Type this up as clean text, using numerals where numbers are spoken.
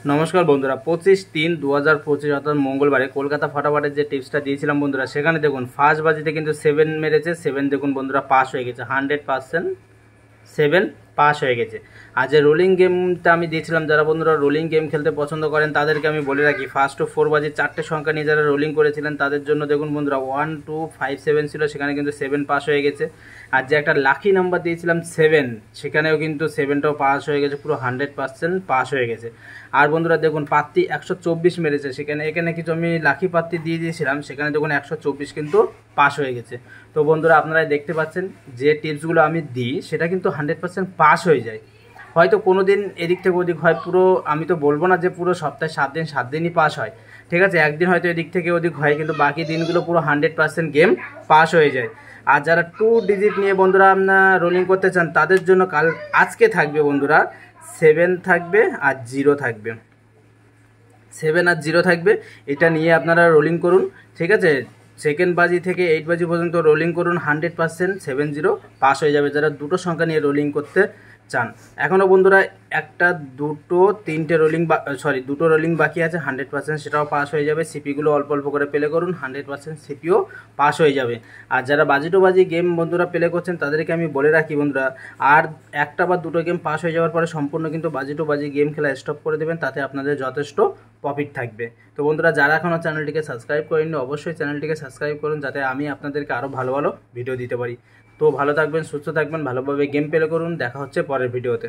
নমস্কার বন্ধুরা, 25/3/2025 অর্থাৎ মঙ্গলবারে কলকাতা ফটাফটের যে টিপসটা দিয়েছিলাম বন্ধুরা, সেখানে দেখুন ফার্স্ট বাজিতে কিন্তু 7 মেরেছে। 7 দেখুন বন্ধুরা পাস হয়ে গেছে, 100% 7 পাস হয়ে গেছে। আর যে রোলিং গেমটা আমি দিয়েছিলাম, যারা বন্ধুরা রোলিং গেম খেলতে পছন্দ করেন তাদেরকে আমি বলে রাখি, ফার্স্ট টু 4 বাজি 4টে সংখ্যা নিয়ে যারা রোলিং করেছিলেন তাদের জন্য দেখুন বন্ধুরা 1 2 5 7 ছিল, সেখানে কিন্তু 7 পাস হয়ে গেছে। আর যে একটা লাকি নাম্বার দিয়েছিলাম 7, সেখানেও কিন্তু 7টাও পাস হয়ে গেছে, পুরো 100% পাস হয়ে গেছে। আর বন্ধুরা দেখুন পাত্তি 124 মেরেছে, এখানে কিছু আমি লাকি পাত্তি দিয়ে দিয়েছিলাম, সেখানে দেখুন 124 কিন্তু পাস হয়ে গেছে। তো বন্ধুরা আপনারা দেখতে পাচ্ছেন যে টিপসগুলো আমি দিই সেটা কিন্তু 100% পাস হয়ে যায়। হয়তো কোনো দিন এদিক থেকে ওদিক হয়, পুরো আমি তো বলবো না যে পুরো সপ্তাহে 7 দিনই পাস হয়, ঠিক আছে, একদিন হয়তো এদিক থেকে ওদিক হয়, কিন্তু বাকি দিনগুলো পুরো 100% গেম পাস হয়ে যায়। আর যারা 2 ডিজিট নিয়ে বন্ধুরা আপনারা রোলিং করতে চান তাদের জন্য আজকে থাকবে বন্ধুরা 7 থাকবে আর 0 থাকবে, 7 আর 0 থাকবে। এটা নিয়ে আপনারা রোলিং করুন, ঠিক আছে। সেকেন্ড বাজি থেকে 8 বাজি পর্যন্ত রোলিং করুন, 100% 7-0 পাস হয়ে যাবে যারা দুটো সংখ্যা নিয়ে রোলিং করতে চান। এখনও বন্ধুরা দুটো রোলিং বাকি আছে, 100% সেটাও পাস হয়ে যাবে। সিপিগুলো অল্প অল্প করে প্লে করুন, 100% সিপিও পাস হয়ে যাবে। আর যারা বাজি গেম বন্ধুরা প্লে করছেন তাদেরকে আমি বলে রাখি বন্ধুরা, আর একটা বা দুটো গেম পাস হয়ে যাওয়ার পরে সম্পূর্ণ কিন্তু বাজি গেম খেলা স্টপ করে দেবেন, তাতে আপনাদের যথেষ্ট প্রফিট থাকবে। তো বন্ধুরা যারা এখনও চ্যানেলটিকে সাবস্ক্রাইব করেননি অবশ্যই চ্যানেলটিকে সাবস্ক্রাইব করুন, যাতে আমি আপনাদেরকে আরও ভালো ভালো ভিডিও দিতে পারি। তো ভালো থাকবেন, সুস্থ থাকবেন, ভালোভাবে গেম প্লে করুন। দেখা হচ্ছে পরের ভিডিওতে।